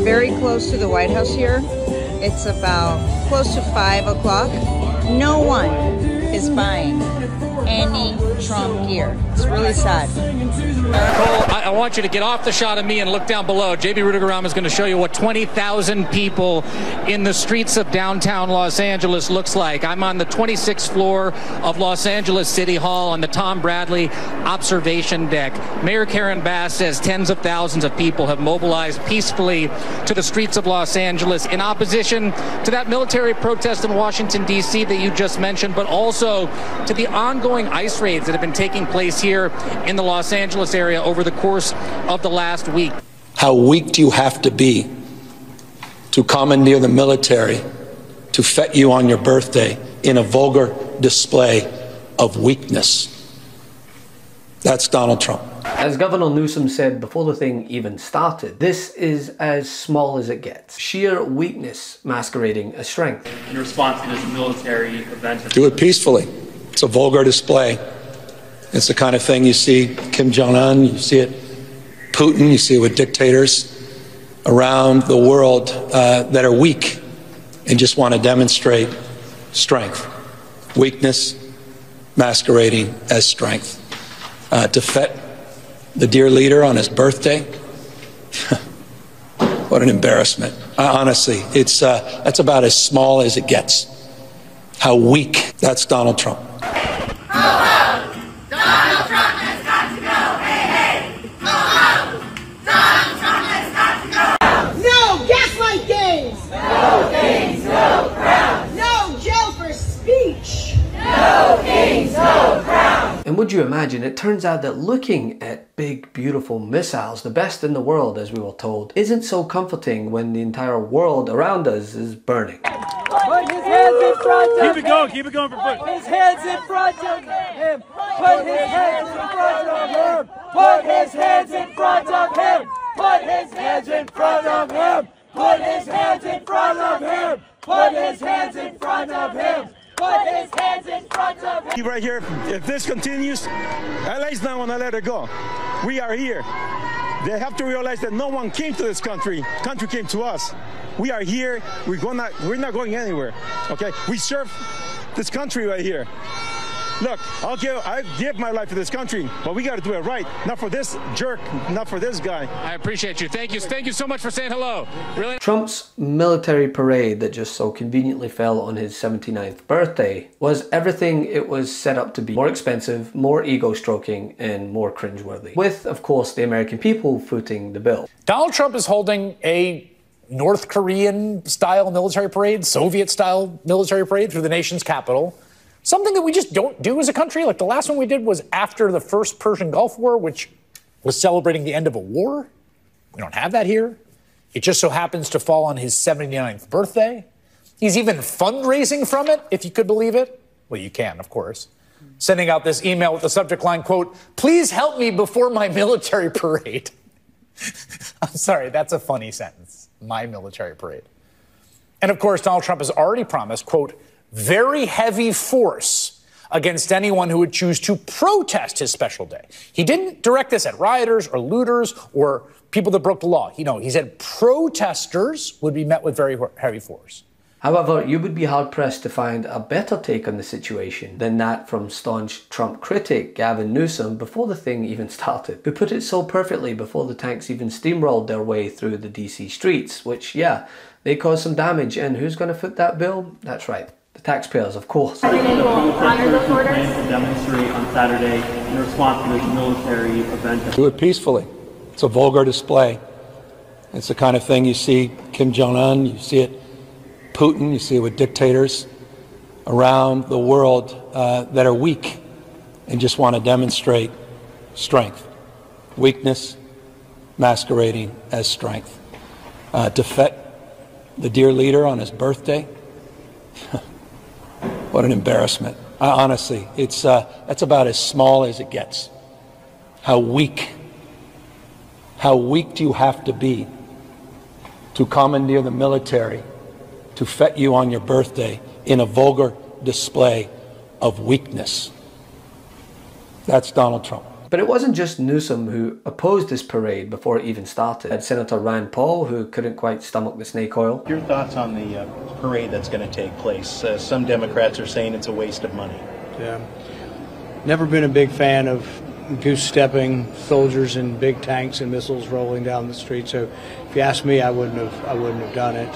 very close to the White House here. It's about close to 5 o'clock. No one is buying any Trump gear. It's really sad. Cole, I want you to get off the shot of me and look down below. JB Rudigerram is going to show you what 20,000 people in the streets of downtown Los Angeles looks like. I'm on the 26th floor of Los Angeles City Hall on the Tom Bradley observation deck. Mayor Karen Bass says tens of thousands of people have mobilized peacefully to the streets of Los Angeles in opposition to that military protest in Washington, D.C. that you just mentioned, but also to the ongoing ICE raids that have been taking place here in the Los Angeles area over the course of the last week. How weak do you have to be to commandeer the military to fet you on your birthday in a vulgar display of weakness? That's Donald Trump. As Governor Newsom said before the thing even started, this is as small as it gets. Sheer weakness masquerading as strength. In response to this military event. Do it peacefully. It's a vulgar display. It's the kind of thing you see Kim Jong-un, you see it Putin, you see it with dictators around the world that are weak and just want to demonstrate strength. Weakness masquerading as strength. To fet the dear leader on his birthday, what an embarrassment. Honestly, that's about as small as it gets. How weak. That's Donald Trump. And would you imagine, it turns out that looking at big, beautiful missiles, the best in the world as we were told, isn't so comforting when the entire world around us is burning. Put his hands in front of him. Keep it going for foot. His hands in front of him. Put his hands in front of him. Put his hands in front of him. Put his hands in front of him. Put his hands in front of him. Put his hands in front of him. Put his hands in front of him. Right here, if this continues, LA's not going to let it go. We are here. They have to realize that no one came to this country. Country came to us. We are here. We're not going anywhere. Okay? We serve this country right here. Look, I give my life to this country, but we got to do it right. Not for this jerk, not for this guy. I appreciate you. Thank you so much for saying hello. Really? Trump's military parade that just so conveniently fell on his 79th birthday was everything it was set up to be. More expensive, more ego-stroking, and more cringeworthy. With, of course, the American people footing the bill. Donald Trump is holding a North Korean-style military parade, Soviet-style military parade through the nation's capital. Something that we just don't do as a country. Like the last one we did was after the first Persian Gulf War, which was celebrating the end of a war. We don't have that here. It just so happens to fall on his 79th birthday. He's even fundraising from it, if you could believe it. Well, you can, of course. Sending out this email with the subject line, quote, "Please help me before my military parade." I'm sorry, that's a funny sentence. My military parade. And of course, Donald Trump has already promised, quote, "very heavy force against anyone who would choose to protest his special day." He didn't direct this at rioters or looters or people that broke the law. He said protesters would be met with very heavy force. However, you would be hard-pressed to find a better take on the situation than that from staunch Trump critic Gavin Newsom before the thing even started, who put it so perfectly before the tanks even steamrolled their way through the DC streets, which, yeah, they caused some damage, and who's going to foot that bill? That's right. The taxpayers, of course. Plan to demonstrate on Saturday in response to this military event. Do it peacefully. It's a vulgar display. It's the kind of thing you see Kim Jong-un, you see it Putin, you see it with dictators around the world that are weak and just want to demonstrate strength. Weakness masquerading as strength. To fet the dear leader on his birthday. What an embarrassment. Honestly, that's about as small as it gets. How weak do you have to be to commandeer the military to fet you on your birthday in a vulgar display of weakness? That's Donald Trump. But it wasn't just Newsom who opposed this parade before it even started. Had Senator Rand Paul, who couldn't quite stomach the snake oil. Your thoughts on the parade that's going to take place? Some Democrats are saying it's a waste of money. Yeah. Never been a big fan of goose-stepping soldiers in big tanks and missiles rolling down the street. So if you ask me, I wouldn't have done it.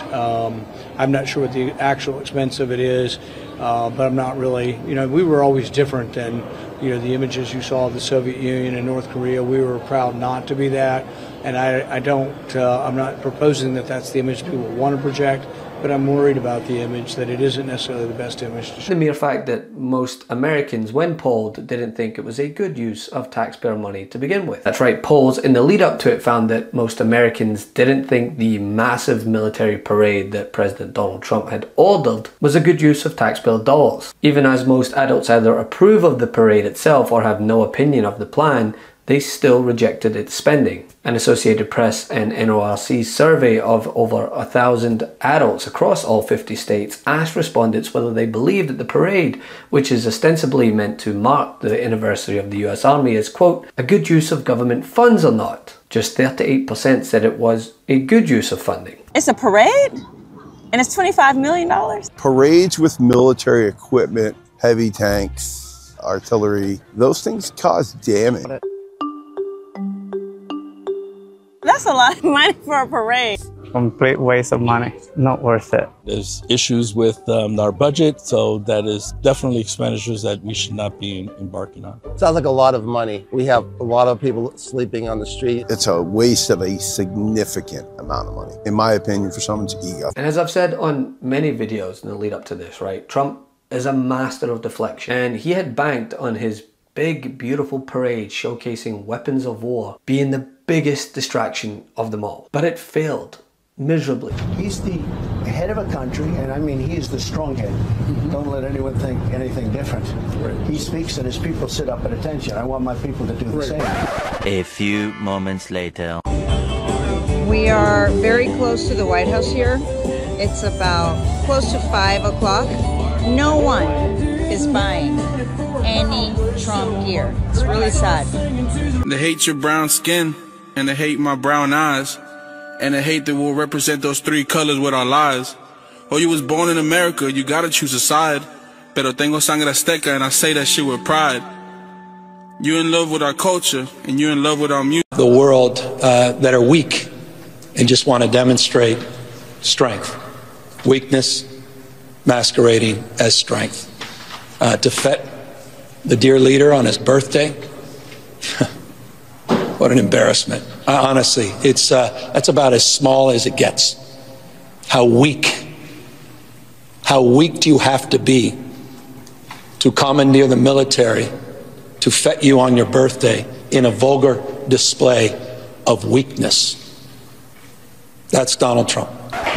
I'm not sure what the actual expense of it is, but I'm not really, we were always different than, the images you saw of the Soviet Union and North Korea. We were proud not to be that. And I'm not proposing that that's the image people want to project, but I'm worried about the image, that it isn't necessarily the best image to show. The mere fact that most Americans, when polled, didn't think it was a good use of taxpayer money to begin with. That's right, polls in the lead up to it found that most Americans didn't think the massive military parade that President Donald Trump had ordered was a good use of taxpayer dollars. Even as most adults either approve of the parade itself or have no opinion of the plan, they still rejected its spending. An Associated Press and NORC survey of over 1,000 adults across all 50 states asked respondents whether they believed that the parade, which is ostensibly meant to mark the anniversary of the US Army, is, quote, a good use of government funds or not. Just 38% said it was a good use of funding. It's a parade? And it's $25 million? Parades with military equipment, heavy tanks, artillery, those things cause damage. That's a lot of money for a parade. Complete waste of money, not worth it. There's issues with our budget, so that is definitely expenditures that we should not be embarking on. Sounds like a lot of money. We have a lot of people sleeping on the street. It's a waste of a significant amount of money, in my opinion, for someone's ego. And as I've said on many videos in the lead up to this, right, Trump is a master of deflection, and he had banked on his big, beautiful parade showcasing weapons of war being the biggest distraction of them all. But it failed miserably. He's the head of a country, and I mean, he is the strong head. Don't let anyone think anything different. He speaks and his people sit up at attention. I want my people to do the same. A few moments later. We are very close to the White House here. It's about close to 5 o'clock. No one is buying any Trump gear. It's really sad. They hate your brown skin, and they hate my brown eyes, and they hate that we'll represent those three colors with our lives. Oh, you was born in America, you gotta choose a side. Pero tengo sangre azteca, and I say that shit with pride. You're in love with our culture, and you're in love with our music. The world that are weak and just want to demonstrate strength. Weakness masquerading as strength. To fet the dear leader on his birthday. What an embarrassment. Honestly, that's about as small as it gets. How weak do you have to be to commandeer the military to fet you on your birthday in a vulgar display of weakness? That's Donald Trump.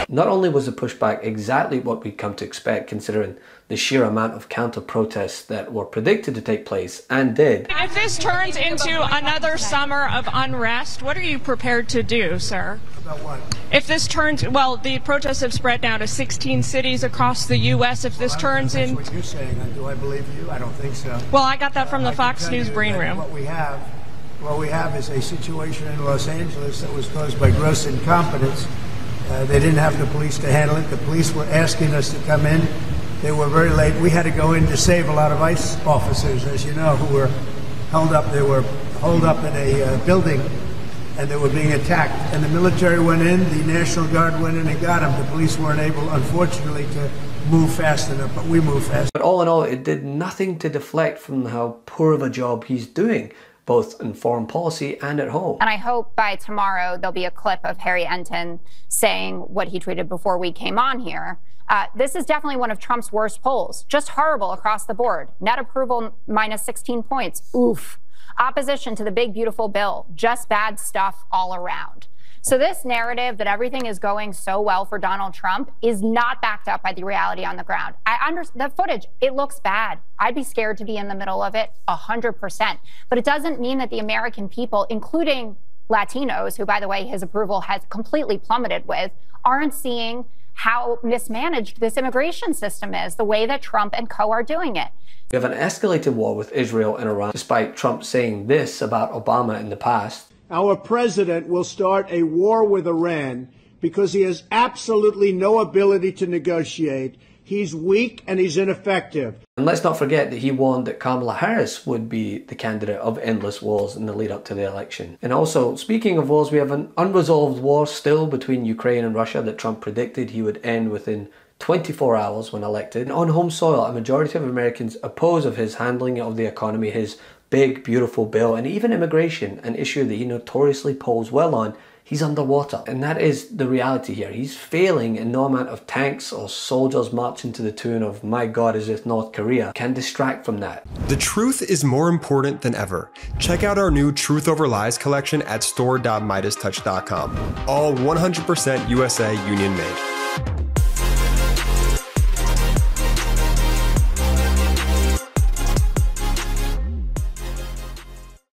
Not only was the pushback exactly what we'd come to expect, considering the sheer amount of counter-protests that were predicted to take place, and did. If this turns into another summer of unrest, what are you prepared to do, sir? About what? If this turns, well, the protests have spread now to 16 cities across the U.S. If this turns in... That's what you're saying. Do I believe you? I don't think so. Well, I got that from the Fox News Green Room. What we have is a situation in Los Angeles that was caused by gross incompetence. They didn't have the police to handle it. The police were asking us to come in. They were very late. We had to go in to save a lot of ICE officers, as you know, who were held up. They were holed up in a building, and they were being attacked. And the military went in, the National Guard went in and got them. The police weren't able, unfortunately, to move fast enough, but we moved fast. But all in all, it did nothing to deflect from how poor of a job he's doing, both in foreign policy and at home. And I hope by tomorrow there'll be a clip of Harry Enton saying what he tweeted before we came on here. This is definitely one of Trump's worst polls. Just horrible across the board. Net approval minus 16 points. Oof. Opposition to the big, beautiful bill. Just bad stuff all around. So this narrative that everything is going so well for Donald Trump is not backed up by the reality on the ground. The footage, it looks bad. I'd be scared to be in the middle of it 100%. But it doesn't mean that the American people, including Latinos, who, by the way, his approval has completely plummeted with, aren't seeing how mismanaged this immigration system is, the way that Trump and co are doing it. We have an escalated war with Israel and Iran, despite Trump saying this about Obama in the past. Our president will start a war with Iran because he has absolutely no ability to negotiate. He's weak and he's ineffective. And let's not forget that he warned that Kamala Harris would be the candidate of endless wars in the lead up to the election. And also, speaking of wars, we have an unresolved war still between Ukraine and Russia that Trump predicted he would end within 24 hours when elected. And on home soil, a majority of Americans oppose of his handling of the economy, his big, beautiful bill, and even immigration, an issue that he notoriously polls well on. He's underwater. And that is the reality here. He's failing, and no amount of tanks or soldiers marching to the tune of "My God, is this North Korea" can distract from that. The truth is more important than ever. Check out our new Truth Over Lies collection at store.MeidasTouch.com. All 100% USA union made.